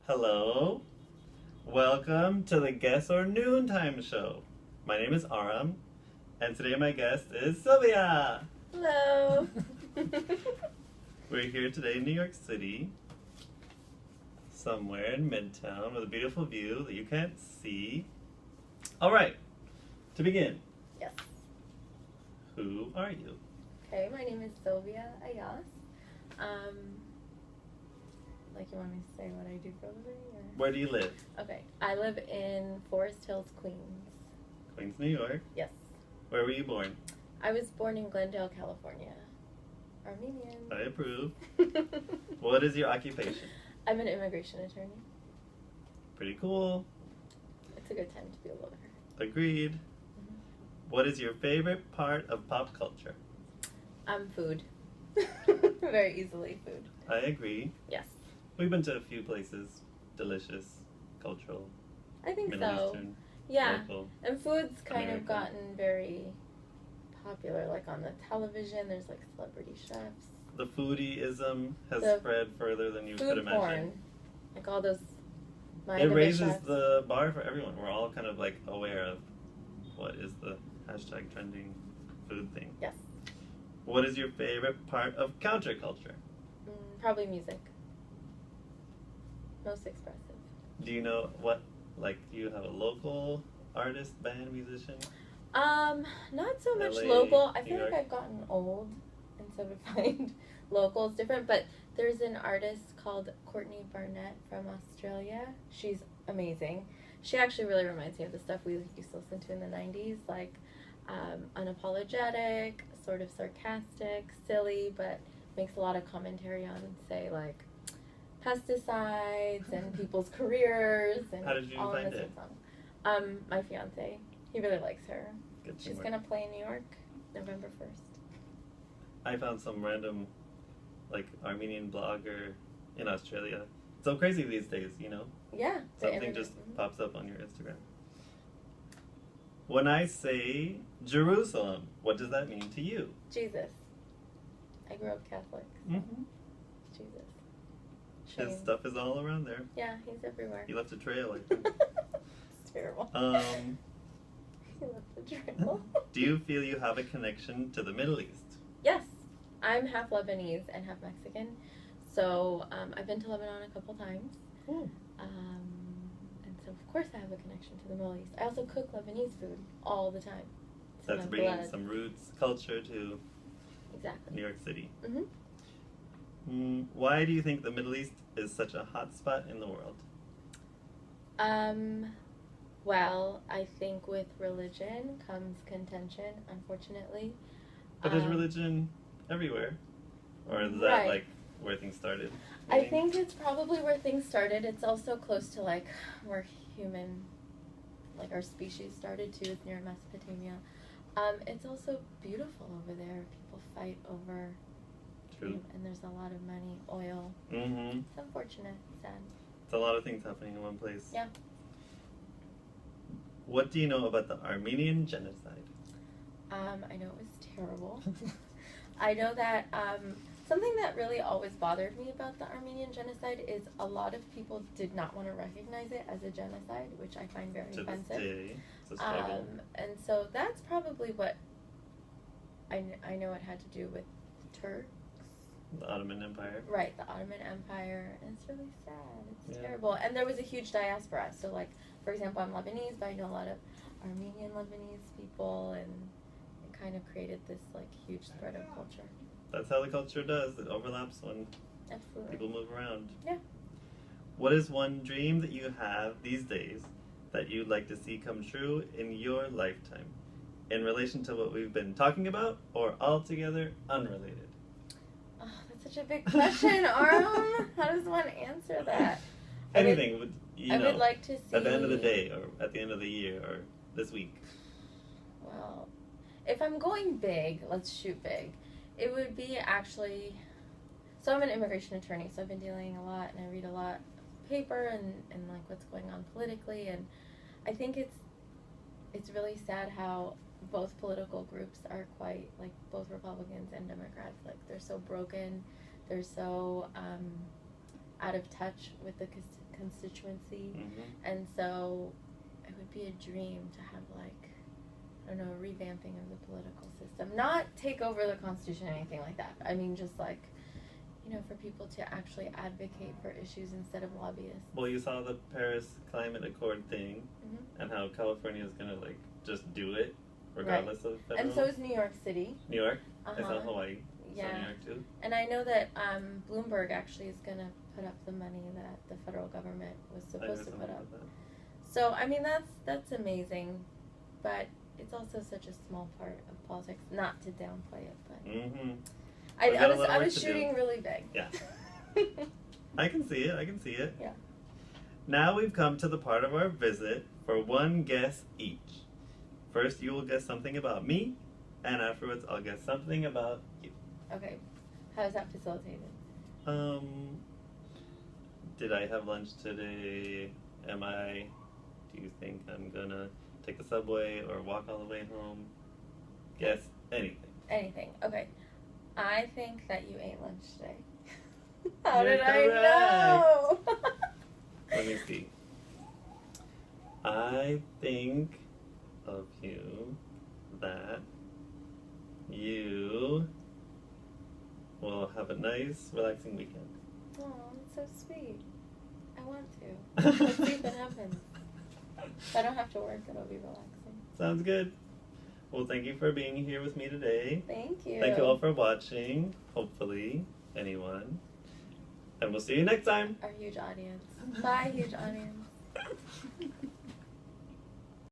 Hello, welcome to the Guess or Noontime Show. My name is Aram, and today my guest is Sylvia. Hello. We're here today in New York City, somewhere in Midtown, with a beautiful view that you can't see. All right, to begin, Yes. who are you? Okay, my name is Sylvia Ayass. You want me to say what I do for a living? Or? Where do you live? Okay, I live in Forest Hills, Queens. Queens, New York. Yes. Where were you born? I was born in Glendale, California. Armenian. I approve. What is your occupation? I'm an immigration attorney. Pretty cool. It's a good time to be a lawyer. Agreed. Mm-hmm. What is your favorite part of pop culture? Food. Very easily food. I agree. Yes. We've been to a few places. Delicious, cultural, I think Middle so. Eastern, Yeah. local. And food's kind American. of gotten very popular. Like on the television, there's like celebrity chefs. The foodieism has The spread further than you could Food imagine. porn. Like all those It raises chefs. the bar for everyone. We're all kind of like aware of what is the hashtag trending food thing. Yes. What is your favorite part of counterculture? Probably music. Most expressive. Do you know what, like, do you have a local artist, band, musician? Not so much LA, local. I New feel like York? I've gotten old, and so to find locals different. But there's an artist called Courtney Barnett from Australia. She's amazing. She actually really reminds me of the stuff we used to listen to in the 90s, like unapologetic, sort of sarcastic, silly, but makes a lot of commentary on, say, like pesticides and people's careers and How did you all find in the it? same song. My fiance, he really likes her. Good She's teamwork. gonna play in New York, November 1st. I found some random, like, Armenian blogger in Australia. It's so crazy these days, you know? Yeah, the Something internet. just pops up on your Instagram. When I say Jerusalem, what does that mean to you? Jesus. I grew up Catholic. Mm-hmm. Jesus. His Shame. stuff is all around there. Yeah, he's everywhere. He left a trail, I think. It's terrible. He left the trail. Do you feel you have a connection to the Middle East? Yes, I'm half Lebanese and half Mexican, so I've been to Lebanon a couple times, Cool. and so of course I have a connection to the Middle East. I also cook Lebanese food all the time. It's in That's my bringing blood. some roots, culture to Exactly. New York City. Mm-hmm. Why do you think the Middle East is such a hot spot in the world? Well, I think with religion comes contention, unfortunately. But there's religion everywhere. Or is that, Right. like, where things started? I think it's probably where things started. It's also close to, like, where our species started too. It's near Mesopotamia. It's also beautiful over there. People fight over, True. and there's a lot of money, oil. Mm-hmm. It's unfortunate, sad. It's a lot of things happening in one place. Yeah. What do you know about the Armenian genocide? I know it was terrible. I know that something that really always bothered me about the Armenian genocide is a lot of people did not want to recognize it as a genocide, which I find very To this offensive. day, it's a struggle. And so that's probably what I know it had to do with Turks. The Ottoman Empire. Right, the Ottoman Empire, and it's really sad. It's Yeah. terrible. And there was a huge diaspora. So, like, for example, I'm Lebanese, but I know a lot of Armenian Lebanese people, and it kind of created this, like, huge spread of culture. That's how the culture does. It overlaps when Absolutely. people move around. Yeah. What is one dream that you have these days that you'd like to see come true in your lifetime? In relation to what we've been talking about, or altogether unrelated? Oh, that's such a big question, Aram. How does one answer that? Anything, I would like to see... at the end of the day, or at the end of the year, or this week. Well, if I'm going big, let's shoot big. It would be actually... So I'm an immigration attorney, so I've been dealing a lot, and I read a lot of paper and like what's going on politically, and I think it's really sad how both political groups are quite, like, both Republicans and Democrats, like, they're so broken, they're so out of touch with the constituency, Mm-hmm. and so it would be a dream to have, like, I don't know, a revamping of the political system. Not take over the Constitution or anything like that. I mean, just like, you know, for people to actually advocate for issues instead of lobbyists. Well, you saw the Paris Climate Accord thing, Mm-hmm. and how California is gonna like just do it regardless of federal. And so is New York City. New York. Uh-huh. I saw Hawaii. Yeah. So New York too. And I know that Bloomberg actually is going to put up the money that the federal government was I supposed heard to put something up. about that. So, I mean, that's amazing, but it's also such a small part of politics. Not to downplay it, but Mm-hmm. I got a was lot of I work was to do. shooting really big. Yeah. I can see it. I can see it. Yeah. Now we've come to the part of our visit for one guess each. First, you will guess something about me, and afterwards, I'll guess something about you. Okay. How is that facilitated? Did I have lunch today? Do you think I'm gonna take the subway or walk all the way home? Guess anything. Anything. Okay. I think that you ate lunch today. How You're did I know? Let me see. I think of you that you will have a nice, relaxing weekend. Oh, that's so sweet. I want to. Let's see if it happens. If I don't have to work, it'll be relaxing. Sounds good. Well, thank you for being here with me today. Thank you. Thank you all for watching, hopefully, anyone. And we'll see you next time. Our huge audience. Bye, huge audience.